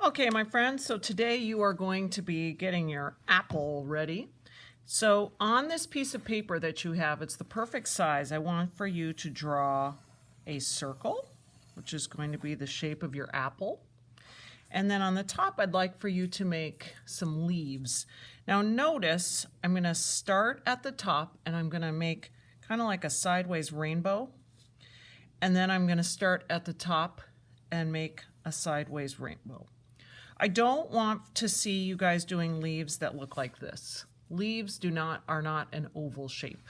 Okay, my friends, so today you are going to be getting your apple ready. So on this piece of paper that you have, it's the perfect size. I want for you to draw a circle, which is going to be the shape of your apple. And then on the top, I'd like for you to make some leaves. Now notice, I'm going to start at the top and I'm going to make kind of like a sideways rainbow. And then I'm going to start at the top and make a sideways rainbow. I don't want to see you guys doing leaves that look like this. Leaves are not an oval shape.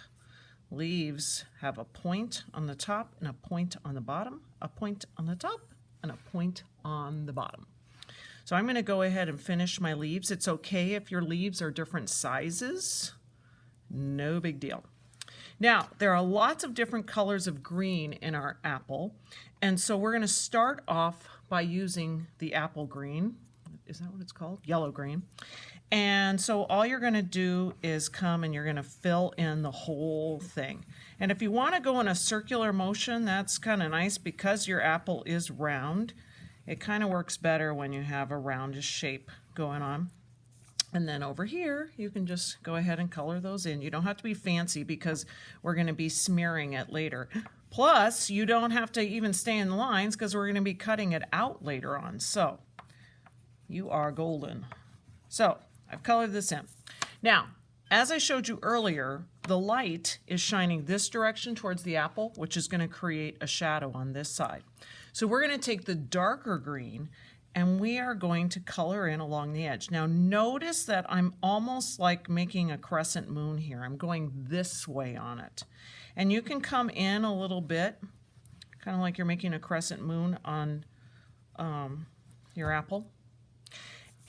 Leaves have a point on the top and a point on the bottom, a point on the top and a point on the bottom. So I'm going to go ahead and finish my leaves. It's okay if your leaves are different sizes. No big deal. Now, there are lots of different colors of green in our apple. And so we're going to start off by using the apple green. Is that what it's called? Yellow green. And so all you're going to do is come and you're going to fill in the whole thing. And if you want to go in a circular motion, that's kind of nice because your apple is round. It kind of works better when you have a roundish shape going on. And then over here, you can just go ahead and color those in. You don't have to be fancy because we're going to be smearing it later. Plus, you don't have to even stay in the lines because we're going to be cutting it out later on. So, you are golden. So, I've colored this in. Now, as I showed you earlier, the light is shining this direction towards the apple, which is going to create a shadow on this side. So we're going to take the darker green and we are going to color in along the edge. Now notice that I'm almost like making a crescent moon here. I'm going this way on it. And you can come in a little bit, kind of like you're making a crescent moon on your apple.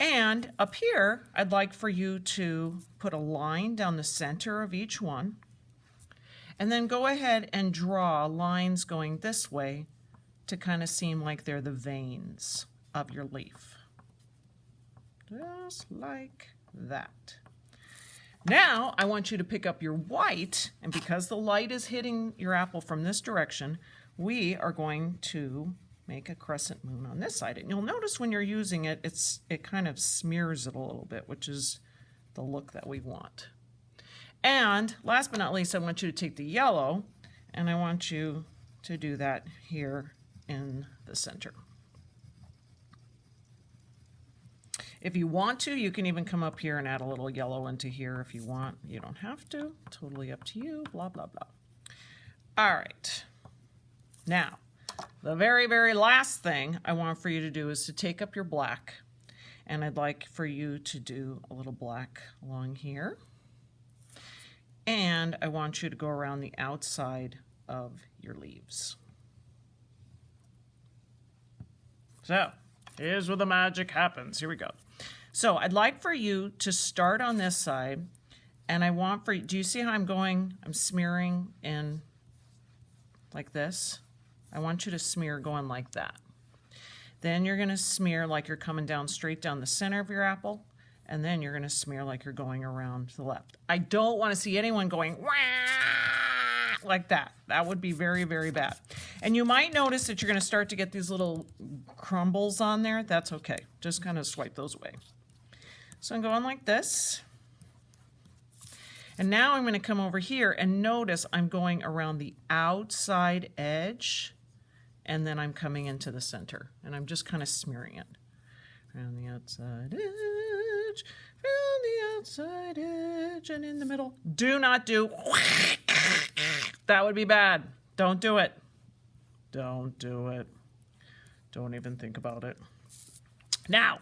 And up here, I'd like for you to put a line down the center of each one. And then go ahead and draw lines going this way to kind of seem like they're the veins of your leaf. Just like that. Now, I want you to pick up your white, and because the light is hitting your apple from this direction, we are going to make a crescent moon on this side. And you'll notice when you're using it, it kind of smears it a little bit, which is the look that we want. And last but not least, I want you to take the yellow, and I want you to do that here in the center. If you want to, you can even come up here and add a little yellow into here if you want. You don't have to. Totally up to you. Blah, blah, blah. All right. Now, the very, very last thing I want for you to do is to take up your black. And I'd like for you to do a little black along here. And I want you to go around the outside of your leaves. So, here's where the magic happens. Here we go. So, I'd like for you to start on this side, and I want for you, do you see how I'm smearing in like this? I want you to smear going like that. Then you're going to smear like you're coming down straight down the center of your apple, and then you're going to smear like you're going around to the left. I don't want to see anyone going, wah! Like that. That would be very, very bad. And you might notice that you're going to start to get these little crumbles on there. That's okay. Just kind of swipe those away. So I'm going like this. And now I'm going to come over here and notice I'm going around the outside edge and then I'm coming into the center. And I'm just kind of smearing it. Around the outside edge, around the outside edge, and in the middle. Do not do that would be bad. Don't do it. Don't do it. Don't even think about it. Now,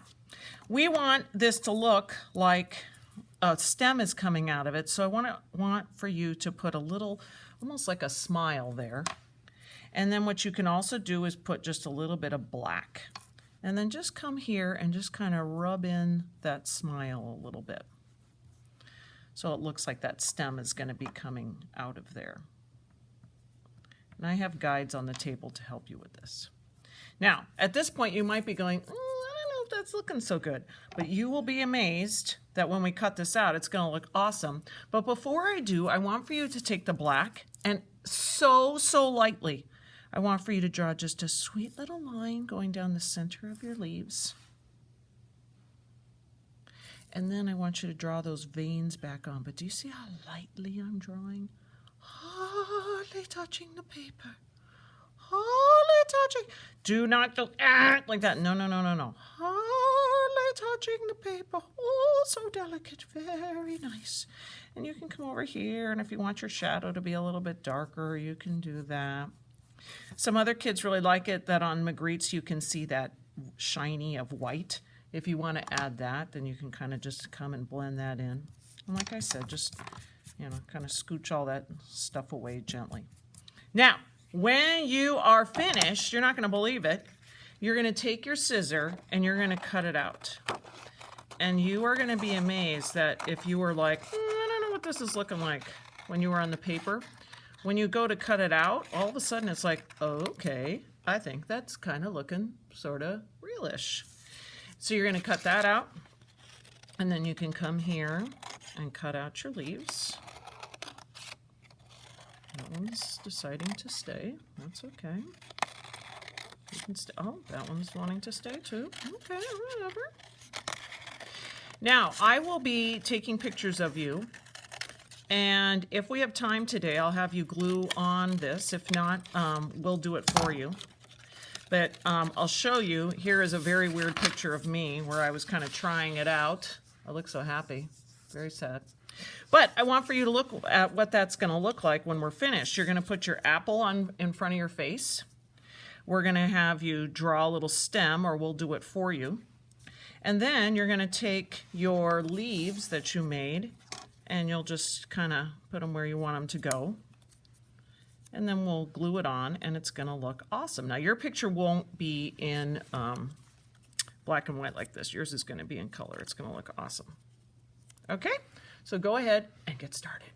we want this to look like a stem is coming out of it. So I want for you to put a little, almost like a smile there. And then what you can also do is put just a little bit of black. And then just come here and just kind of rub in that smile a little bit. So it looks like that stem is going to be coming out of there. And I have guides on the table to help you with this. Now, at this point, you might be going, I don't know if that's looking so good. But you will be amazed that when we cut this out, it's going to look awesome. But before I do, I want for you to take the black and so lightly, I want for you to draw just a sweet little line going down the center of your leaves. And then I want you to draw those veins back on. But do you see how lightly I'm drawing? Hardly touching the paper. Hardly touching. Do not just act like that. No, no, no, no, no. Hardly touching the paper. Oh, so delicate. Very nice. And you can come over here, and if you want your shadow to be a little bit darker, you can do that. Some other kids really like it that on Magritte you can see that shiny of white. If you want to add that, then you can kind of just come and blend that in. And like I said, just, you know, kind of scooch all that stuff away gently. Now, when you are finished, you're not going to believe it. You're going to take your scissor and you're going to cut it out. And you are going to be amazed that if you were like, I don't know what this is looking like when you were on the paper, when you go to cut it out, all of a sudden it's like, okay, I think that's kind of looking sort of realish. So you're going to cut that out, and then you can come here and cut out your leaves. That one's deciding to stay. That's okay. You can stay. Oh, that one's wanting to stay too. Okay, whatever. Now, I will be taking pictures of you, and if we have time today, I'll have you glue on this. If not, we'll do it for you. But I'll show you. Here is a very weird picture of me where I was kind of trying it out. I look so happy. Very sad. But I want for you to look at what that's going to look like when we're finished. You're going to put your apple on in front of your face. We're going to have you draw a little stem, or we'll do it for you. And then you're going to take your leaves that you made, and you'll just kind of put them where you want them to go. And then we'll glue it on, and it's going to look awesome. Now, your picture won't be in black and white like this. Yours is going to be in color. It's going to look awesome. Okay, so go ahead and get started.